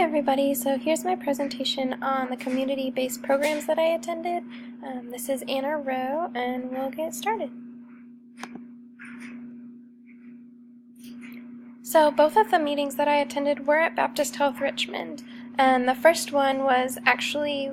everybody, so here's my presentation on the community-based programs that I attended. This is Anna Rowe, and we'll get started. So both of the meetings that I attended were at Baptist Health Richmond, and the first one was actually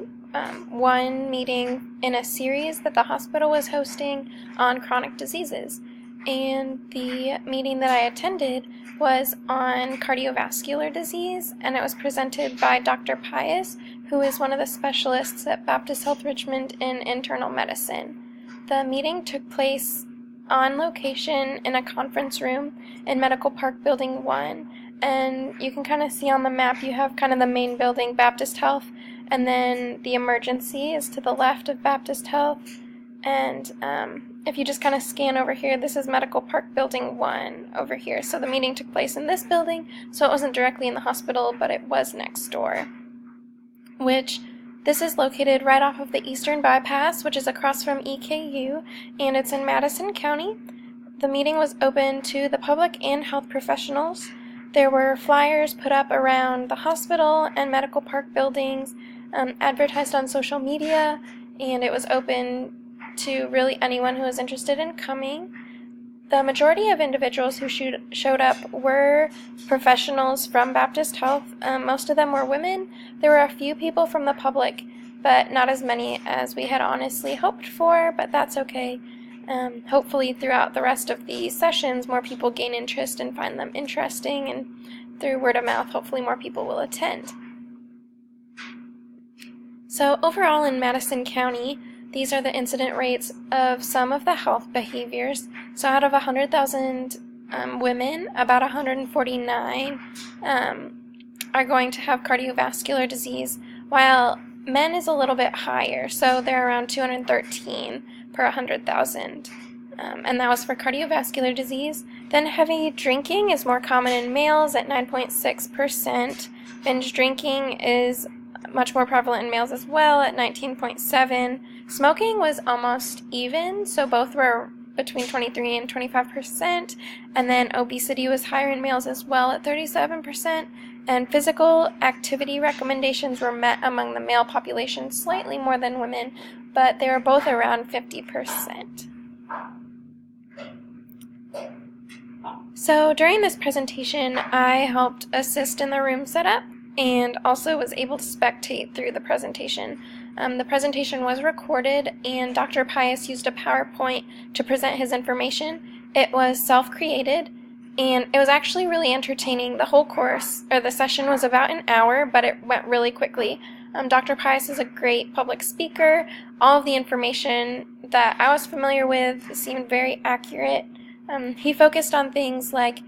one meeting in a series that the hospital was hosting on chronic diseases. And the meeting that I attended was on cardiovascular disease, and it was presented by Dr. Pius, who is one of the specialists at Baptist Health Richmond in internal medicine. The meeting took place on location in a conference room in Medical Park Building 1, and you can kind of see on the map you have kind of the main building, Baptist Health, and then the emergency is to the left of Baptist Health. And if you just kind of scan over here, this is Medical Park Building 1 over here. So the meeting took place in this building, so it wasn't directly in the hospital, but it was next door. This is located right off of the Eastern Bypass, which is across from EKU, and it's in Madison County. The meeting was open to the public and health professionals. There were flyers put up around the hospital and Medical Park buildings, advertised on social media, and it was open to really anyone who was interested in coming. The majority of individuals who showed up were professionals from Baptist Health. Most of them were women. There were a few people from the public, but not as many as we had honestly hoped for, but that's okay. Hopefully throughout the rest of the sessions, more people gain interest and find them interesting, and through word of mouth, hopefully more people will attend. So overall in Madison County, these are the incident rates of some of the health behaviors. So out of 100,000 women, about 149 are going to have cardiovascular disease, while men is a little bit higher. So they're around 213 per 100,000. And that was for cardiovascular disease. Then heavy drinking is more common in males at 9.6%. Binge drinking is much more prevalent in males as well at 19.7%. Smoking was almost even, so both were between 23 and 25%, and then obesity was higher in males as well at 37%, and physical activity recommendations were met among the male population slightly more than women, but they were both around 50%. So during this presentation, I helped assist in the room setup and also was able to spectate through the presentation. The presentation was recorded, and Dr. Pius used a PowerPoint to present his information. It was self-created, and it was actually really entertaining. The whole course, or the session, was about an hour, but it went really quickly. Dr. Pius is a great public speaker. All of the information that I was familiar with seemed very accurate. He focused on things like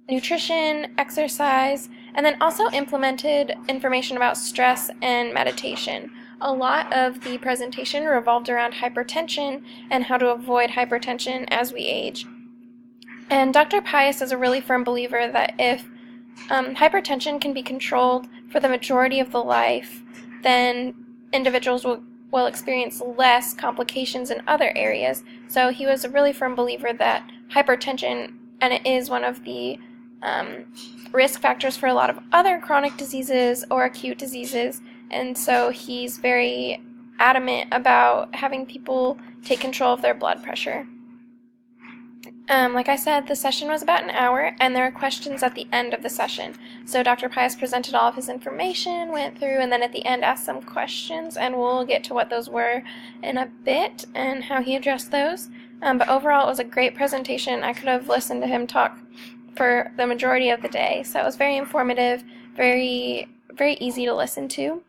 nutrition, exercise, and then also implemented information about stress and meditation. A lot of the presentation revolved around hypertension and how to avoid hypertension as we age. And Dr. Pius is a really firm believer that if hypertension can be controlled for the majority of the life, then individuals will experience less complications in other areas. So he was a really firm believer that hypertension, and it is one of the risk factors for a lot of other chronic diseases or acute diseases, and so he's very adamant about having people take control of their blood pressure. Like I said, the session was about an hour, and there were questions at the end of the session. So Dr. Pius presented all of his information, went through, and then at the end asked some questions, and we'll get to what those were in a bit and how he addressed those. But overall, it was a great presentation. I could have listened to him talk for the majority of the day, so it was very informative, very, very easy to listen to.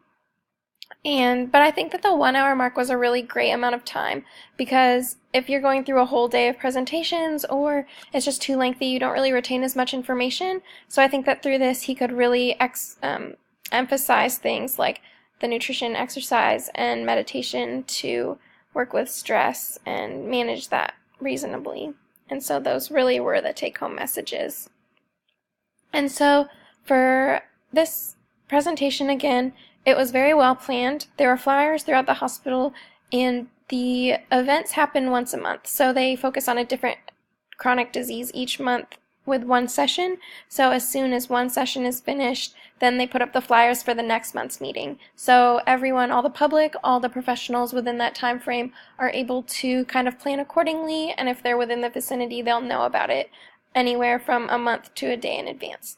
But I think that the 1 hour mark was a really great amount of time, because if you're going through a whole day of presentations or it's just too lengthy, you don't really retain as much information. So I think that through this he could really emphasize things like the nutrition, exercise, and meditation to work with stress and manage that reasonably. And so those really were the take-home messages. And so for this presentation, again, it was very well planned. There were flyers throughout the hospital, and the events happen once a month. So they focus on a different chronic disease each month with one session. So as soon as one session is finished, then they put up the flyers for the next month's meeting. So everyone, all the public, all the professionals within that time frame are able to kind of plan accordingly, and if they're within the vicinity, they'll know about it anywhere from a month to a day in advance.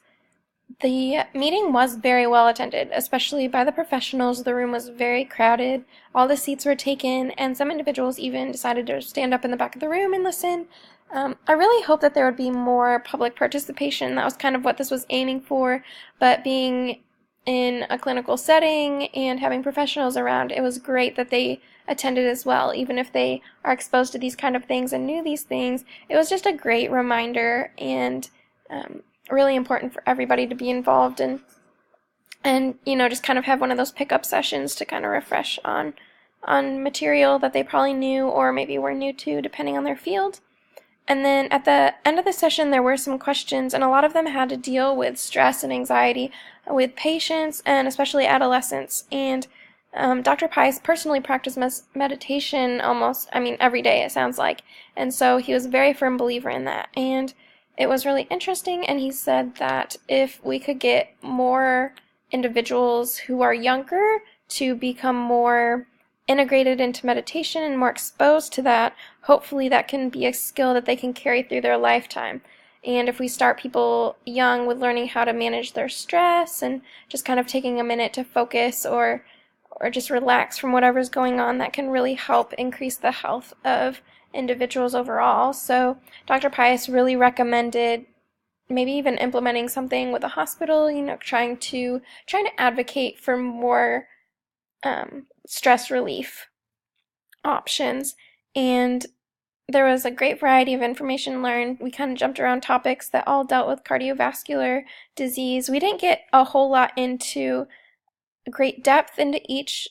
The meeting was very well attended, especially by the professionals. The room was very crowded. All the seats were taken, and some individuals even decided to stand up in the back of the room and listen. I really hope that there would be more public participation. That was kind of what this was aiming for, but being in a clinical setting and having professionals around, it was great that they attended as well. Even if they are exposed to these kind of things and knew these things, it was just a great reminder, and really important for everybody to be involved and just kind of have one of those pickup sessions to kind of refresh on material that they probably knew or maybe were new to, depending on their field. And then at the end of the session, there were some questions, and a lot of them had to deal with stress and anxiety with patients, and especially adolescents. And Dr. Pius personally practiced meditation every day, it sounds like. And so he was a very firm believer in that. And it was really interesting, and he said that if we could get more individuals who are younger to become more integrated into meditation and more exposed to that, hopefully that can be a skill that they can carry through their lifetime. And if we start people young with learning how to manage their stress and just kind of taking a minute to focus or just relax from whatever's going on, that can really help increase the health of individuals overall. So Dr. Pius really recommended maybe even implementing something with a hospital, trying to advocate for more stress relief options. And there was a great variety of information learned. We kind of jumped around topics that all dealt with cardiovascular disease. We didn't get a whole lot into great depth into each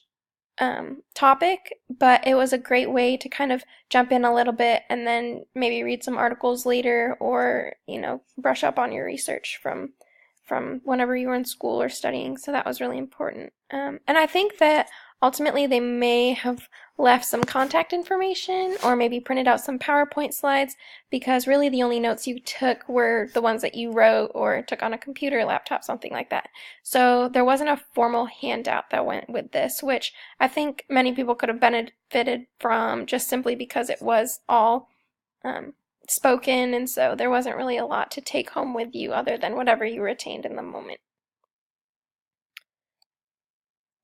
topic, but it was a great way to kind of jump in a little bit and then maybe read some articles later, or brush up on your research from whenever you were in school or studying. So that was really important. And I think that ultimately they may have left some contact information or maybe printed out some PowerPoint slides, because really the only notes you took were the ones that you wrote or took on a computer, laptop, something like that. So there wasn't a formal handout that went with this, which I think many people could have benefited from, just simply because it was all spoken, and so there wasn't really a lot to take home with you other than whatever you retained in the moment.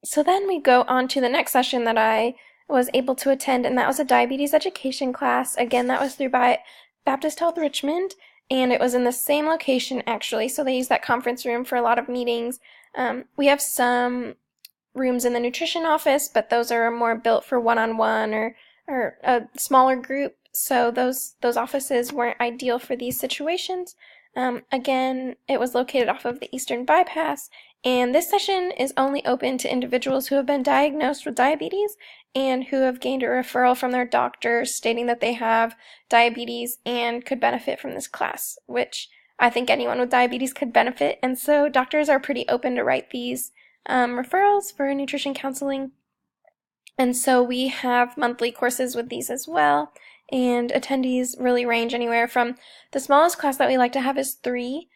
So then we go on to the next session that I was able to attend, and that was a diabetes education class. Again, that was through by Baptist Health Richmond, and it was in the same location actually, so they use that conference room for a lot of meetings. We have some rooms in the nutrition office, but those are more built for one-on-one or a smaller group, so those offices weren't ideal for these situations. Again, it was located off of the Eastern Bypass, and this session is only open to individuals who have been diagnosed with diabetes and who have gained a referral from their doctor stating that they have diabetes and could benefit from this class, which I think anyone with diabetes could benefit. And so doctors are pretty open to write these referrals for nutrition counseling. And so we have monthly courses with these as well. And attendees really range anywhere from the smallest class that we like to have is 3,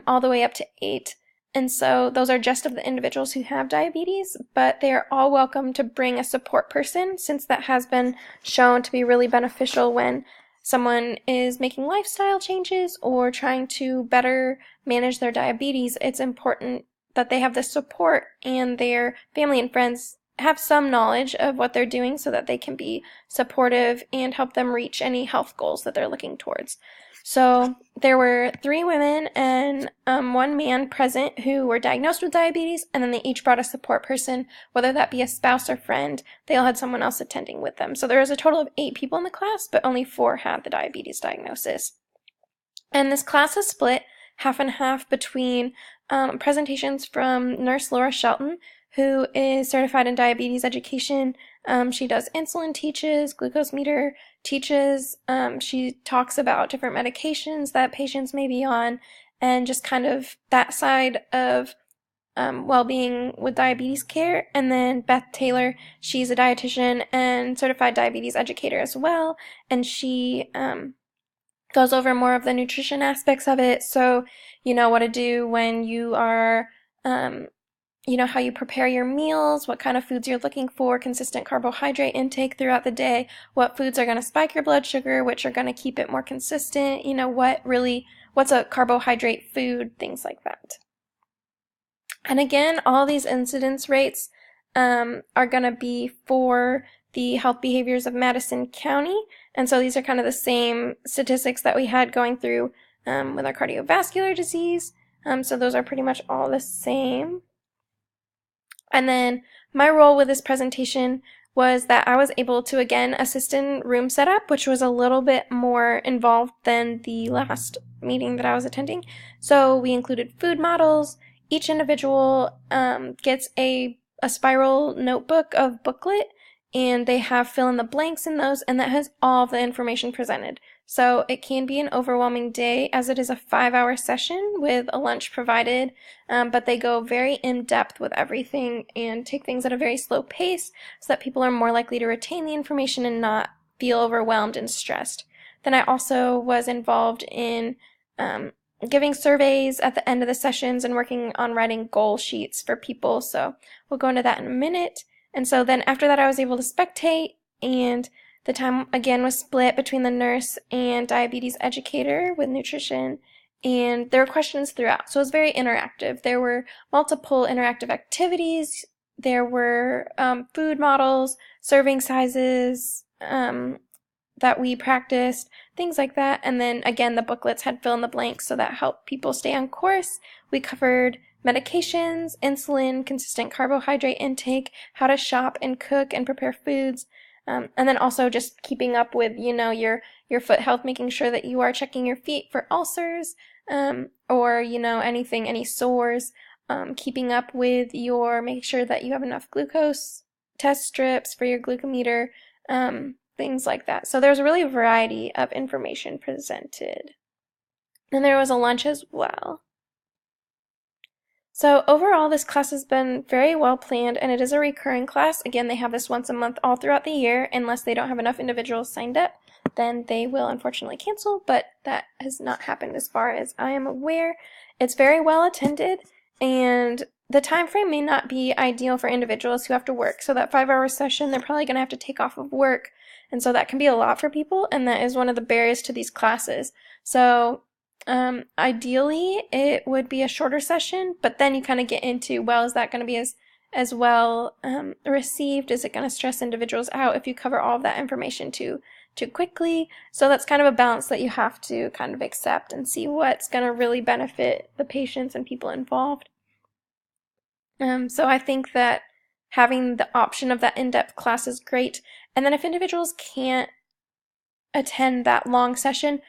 all the way up to 8. And so those are just of the individuals who have diabetes, but they are all welcome to bring a support person, since that has been shown to be really beneficial when someone is making lifestyle changes or trying to better manage their diabetes. It's important that they have the support and their family and friends have some knowledge of what they're doing so that they can be supportive and help them reach any health goals that they're looking towards. So there were 3 women and 1 man present who were diagnosed with diabetes, and then they each brought a support person, whether that be a spouse or friend. They all had someone else attending with them. So there was a total of 8 people in the class, but only 4 had the diabetes diagnosis. And this class is split half and half between presentations from Nurse Laura Shelton, who is certified in diabetes education. She does insulin teaches, glucose meter teaches. She talks about different medications that patients may be on, and just kind of that side of well-being with diabetes care. And then Beth Taylor, she's a dietitian and certified diabetes educator as well, and she goes over more of the nutrition aspects of it. So, what to do when you are, how you prepare your meals, what kind of foods you're looking for, consistent carbohydrate intake throughout the day, what foods are going to spike your blood sugar, which are going to keep it more consistent, what's a carbohydrate food, things like that. And again, all these incidence rates are going to be for the health behaviors of Madison County. And so these are kind of the same statistics that we had going through with our cardiovascular disease. So those are pretty much all the same. And then my role with this presentation was that I was able to, again, assist in room setup, which was a little bit more involved than the last meeting that I was attending. So we included food models. Each individual gets a spiral notebook of booklet, and they have fill in the blanks in those, and that has all the information presented. So it can be an overwhelming day, as it is a 5-hour session with a lunch provided, but they go very in-depth with everything and take things at a very slow pace so that people are more likely to retain the information and not feel overwhelmed and stressed. Then I also was involved in giving surveys at the end of the sessions and working on writing goal sheets for people, so we'll go into that in a minute. And so then after that I was able to spectate, and the time again was split between the nurse and diabetes educator with nutrition, and there were questions throughout, so it was very interactive. There were multiple interactive activities, there were food models, serving sizes that we practiced, things like that. And then again, the booklets had fill in the blanks, so that helped people stay on course. We covered medications, insulin, consistent carbohydrate intake, how to shop and cook and prepare foods, and then also just keeping up with, your foot health, making sure that you are checking your feet for ulcers, or, any sores, keeping up with make sure that you have enough glucose test strips for your glucometer, things like that. So there's really a variety of information presented. And there was a lunch as well. So overall, this class has been very well planned, and it is a recurring class. Again, they have this once a month all throughout the year. Unless they don't have enough individuals signed up, then they will unfortunately cancel, but that has not happened as far as I am aware. It's very well attended, and the time frame may not be ideal for individuals who have to work. So that 5-hour session, they're probably going to have to take off of work, and so that can be a lot for people, and that is one of the barriers to these classes. So ideally, it would be a shorter session, but then you kind of get into, well, is that going to be as well received? Is it going to stress individuals out if you cover all of that information too quickly? So that's kind of a balance that you have to kind of accept and see what's going to really benefit the patients and people involved. So I think that having the option of that in-depth class is great. And then if individuals can't attend that long session,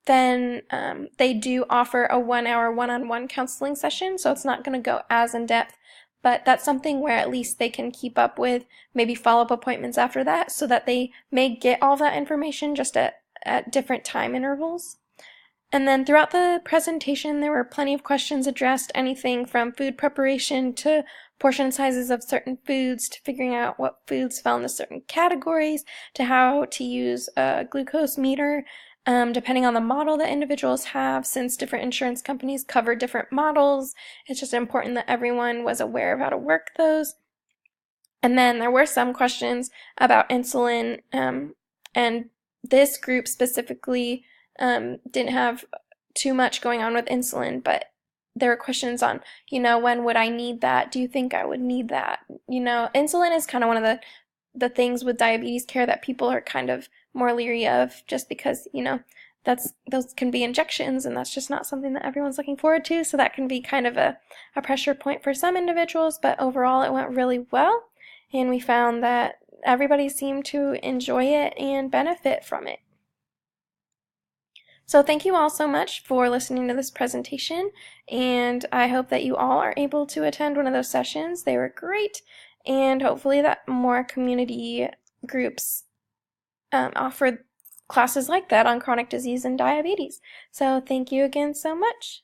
then they do offer a 1-hour one-on-one counseling session, so it's not going to go as in-depth, but that's something where at least they can keep up with maybe follow-up appointments after that, so that they may get all that information just at different time intervals. And then throughout the presentation, there were plenty of questions addressed, anything from food preparation to portion sizes of certain foods, to figuring out what foods fell into certain categories, to how to use a glucose meter, depending on the model that individuals have. Since different insurance companies cover different models, it's just important that everyone was aware of how to work those. And then there were some questions about insulin, and this group specifically didn't have too much going on with insulin, but there were questions on, when would I need that? Do you think I would need that? Insulin is kind of one of the things with diabetes care that people are kind of more leery of, just because, those can be injections, and that's just not something that everyone's looking forward to. So that can be kind of a pressure point for some individuals, but overall it went really well, and we found that everybody seemed to enjoy it and benefit from it. So thank you all so much for listening to this presentation, and I hope that you all are able to attend one of those sessions. They were great, and hopefully that more community groups offer classes like that on chronic disease and diabetes. So thank you again so much.